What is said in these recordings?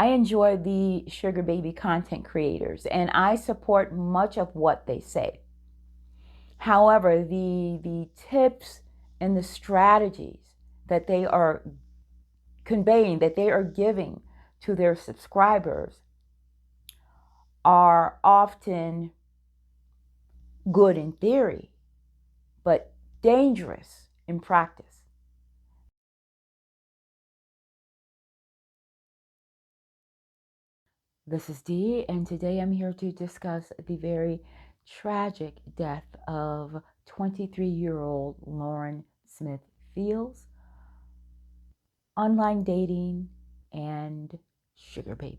I enjoy the sugar baby content creators, and I support much of what they say. However, the tips and the strategies that they are conveying, that they are giving to their subscribers, are often good in theory, but dangerous in practice. This is Dee, and today I'm here to discuss the very tragic death of 23-year-old Lauren Smith Fields, online dating, and sugar babies.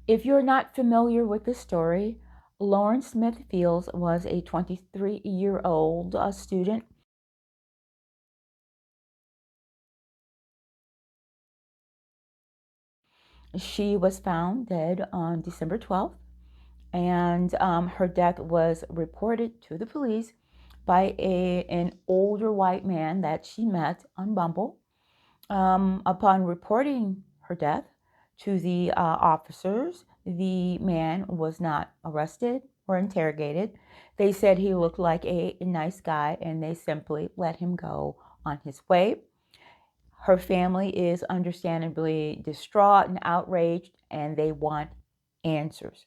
If you're not familiar with the story, Lauren Smith Fields was a 23-year-old student. She was found dead on December 12th, and her death was reported to the police by an older white man that she met on Bumble. Upon reporting her death to the officers, the man was not arrested or interrogated. They said he looked like a nice guy, and they simply let him go on his way. Her family is understandably distraught and outraged, and they want answers.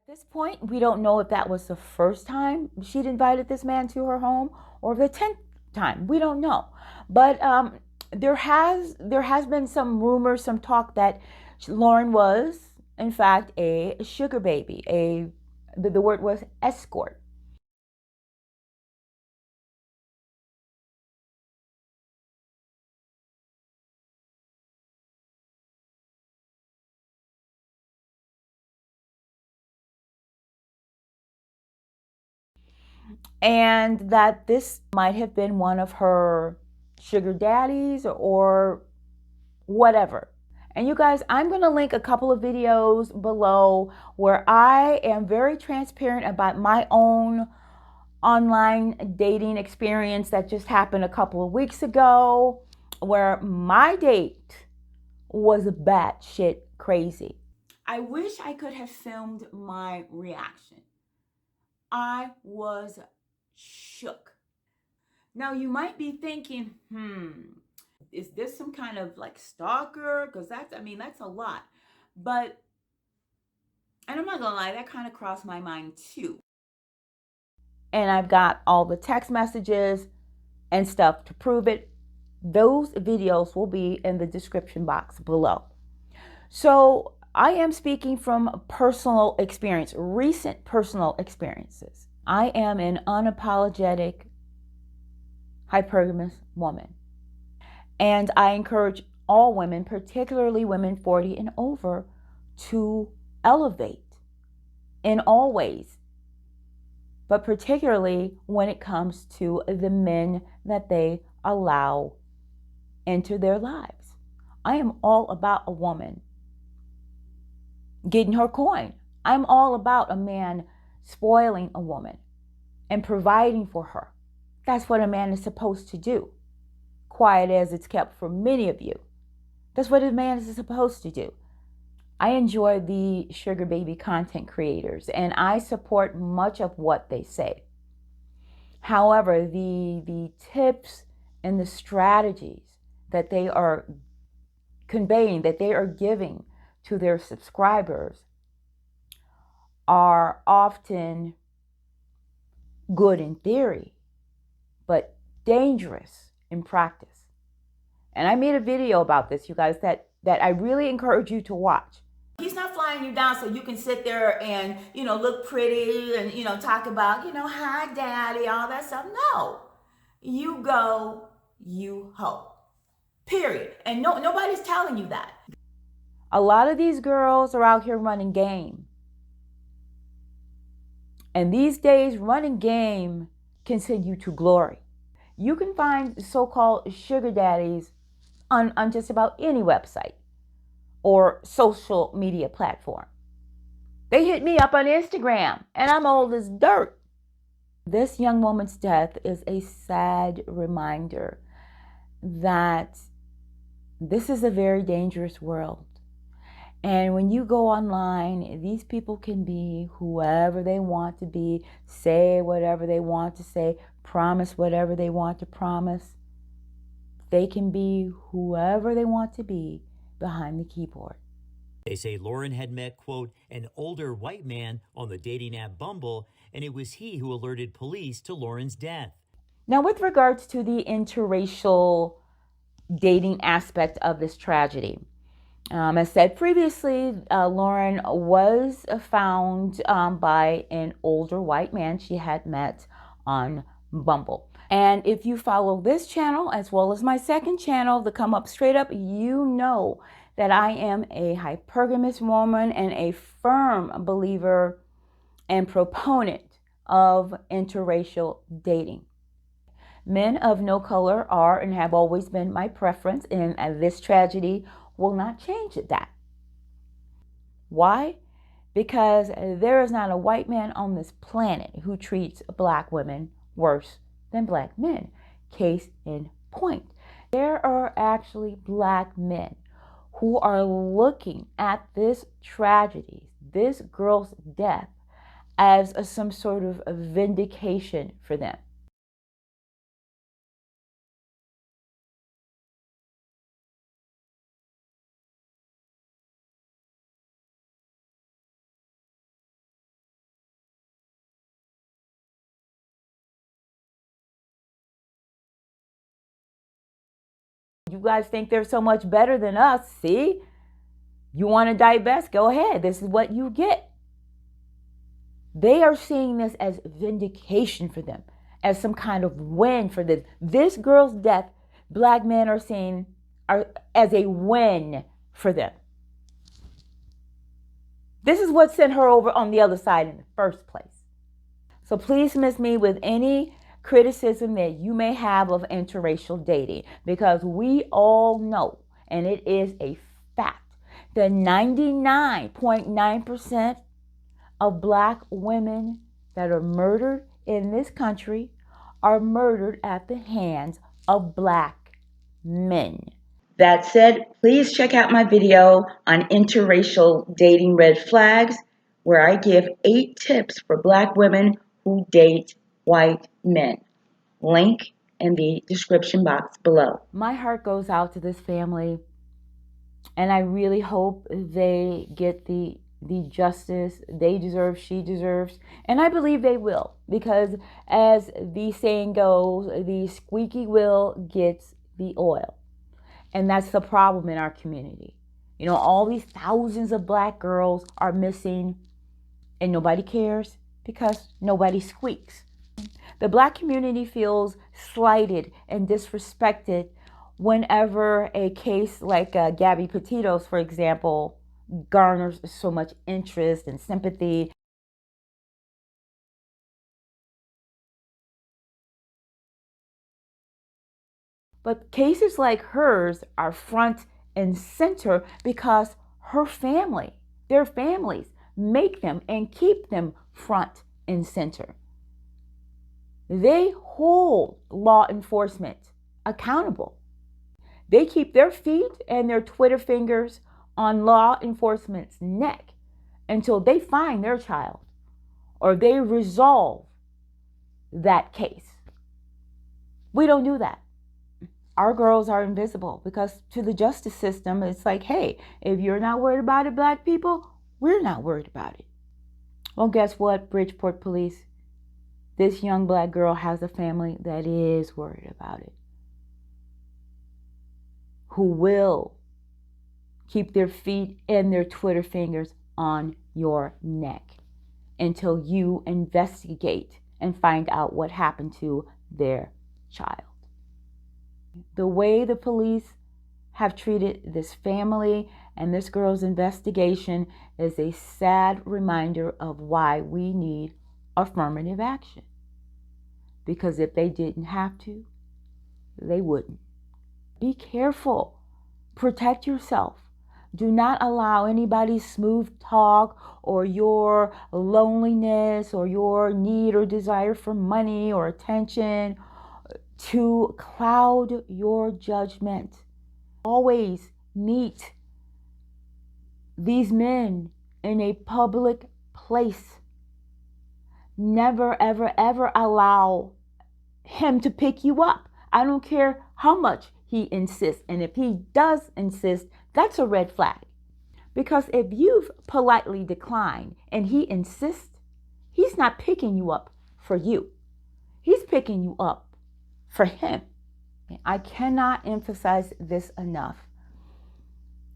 At this point, we don't know if that was the first time she'd invited this man to her home or the 10th time. We don't know. But there has been some rumors, some talk that Lauren was, in fact, a sugar baby. The word was escort. And that this might have been one of her sugar daddies or whatever. And you guys, I'm going to link a couple of videos below where I am very transparent about my own online dating experience that just happened a couple of weeks ago, where my date was batshit crazy. I wish I could have filmed my reaction. I was shook. Now you might be thinking, is this some kind of like stalker? Because that's a lot. But, and I'm not gonna lie, that kind of crossed my mind too. And I've got all the text messages and stuff to prove it. Those videos will be in the description box below. So I am speaking from personal experience, recent personal experiences. I am an unapologetic hypergamous woman. And I encourage all women, particularly women 40 and over, to elevate in all ways, but particularly when it comes to the men that they allow into their lives. I am all about a woman getting her coin. I'm all about a man spoiling a woman and providing for her. That's what a man is supposed to do. Quiet as it's kept for many of you. That's what a man is supposed to do. I enjoy the sugar baby content creators, and I support much of what they say. However, the tips and the strategies that they are conveying, that they are giving to their subscribers are often good in theory, but dangerous in practice. And I made a video about this, you guys, that I really encourage you to watch. He's not flying you down so you can sit there and, look pretty and, talk about, hi, daddy, all that stuff. No. You go, you hope. Period. And nobody's telling you that. A lot of these girls are out here running game. And these days, running game can send you to glory. You can find so-called sugar daddies on just about any website or social media platform. They hit me up on Instagram, and I'm old as dirt. This young woman's death is a sad reminder that this is a very dangerous world. And when you go online, these people can be whoever they want to be, say whatever they want to say, promise whatever they want to promise. They can be whoever they want to be behind the keyboard. They say Lauren had met, quote, an older white man on the dating app Bumble, and it was he who alerted police to Lauren's death. Now, with regards to the interracial dating aspect of this tragedy, as said previously, Lauren was found by an older white man she had met on Bumble. And if you follow this channel as well as my second channel, the Come Up Straight Up, you know that I am a hypergamous woman and a firm believer and proponent of interracial dating. Men of no color are and have always been my preference, and this tragedy will not change that. Why? Because there is not a white man on this planet who treats black women worse than black men. Case in point. There are actually black men who are looking at this tragedy, this girl's death, as some sort of a vindication for them. You guys think they're so much better than us. See? You want to divest? Go ahead. This is what you get. They are seeing this as vindication for them, as some kind of win for this. This girl's death, black men are seeing as a win for them. This is what sent her over on the other side in the first place. So please miss me with any criticism that you may have of interracial dating, because we all know, and it is a fact, that 99.9% of black women that are murdered in this country are murdered at the hands of black men. That said, please check out my video on interracial dating red flags, where I give 8 tips for black women who date white men. Link in the description box below. My heart goes out to this family, and I really hope they get the justice they deserve, she deserves, and I believe they will, because as the saying goes, the squeaky wheel gets the oil. And that's the problem in our community. You know, all these thousands of black girls are missing, and nobody cares because nobody squeaks. The black community feels slighted and disrespected whenever a case like Gabby Petito's, for example, garners so much interest and sympathy. But cases like hers are front and center because her family, their families, make them and keep them front and center. They hold law enforcement accountable. They keep their feet and their Twitter fingers on law enforcement's neck until they find their child or they resolve that case. We don't do that. Our girls are invisible because to the justice system, it's like, hey, if you're not worried about it, black people, we're not worried about it. Well, guess what, Bridgeport police? This young black girl has a family that is worried about it, who will keep their feet and their Twitter fingers on your neck until you investigate and find out what happened to their child. The way the police have treated this family and this girl's investigation is a sad reminder of why we need affirmative action. Because if they didn't have to, they wouldn't. Be careful. Protect yourself. Do not allow anybody's smooth talk or your loneliness or your need or desire for money or attention to cloud your judgment. Always meet these men in a public place. Never, ever, ever allow him to pick you up. I don't care how much he insists. And if he does insist, that's a red flag. Because if you've politely declined and he insists, he's not picking you up for you. He's picking you up for him. I cannot emphasize this enough.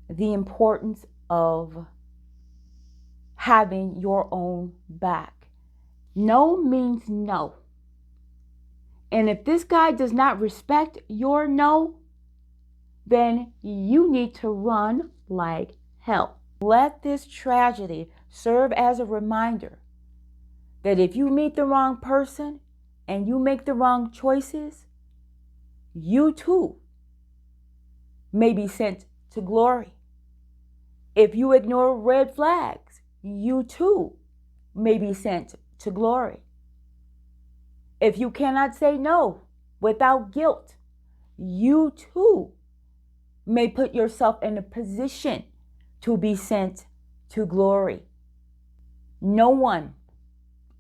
The importance of having your own back. No means no. And if this guy does not respect your no, then you need to run like hell. Let this tragedy serve as a reminder that if you meet the wrong person and you make the wrong choices, you too may be sent to glory. If you ignore red flags, you too may be sent to glory. If you cannot say no without guilt, you too may put yourself in a position to be sent to glory. No one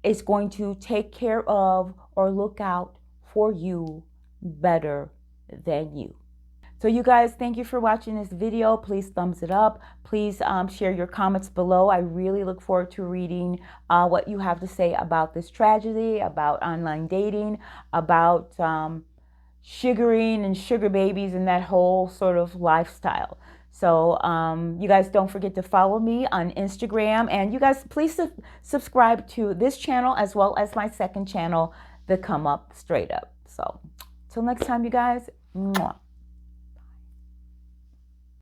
is going to take care of or look out for you better than you. So you guys, thank you for watching this video. Please thumbs it up. Please share your comments below. I really look forward to reading what you have to say about this tragedy, about online dating, about sugaring and sugar babies and that whole sort of lifestyle. So you guys don't forget to follow me on Instagram. And you guys, please subscribe to this channel as well as my second channel, The Come Up Straight Up. So till next time, you guys. Mwah.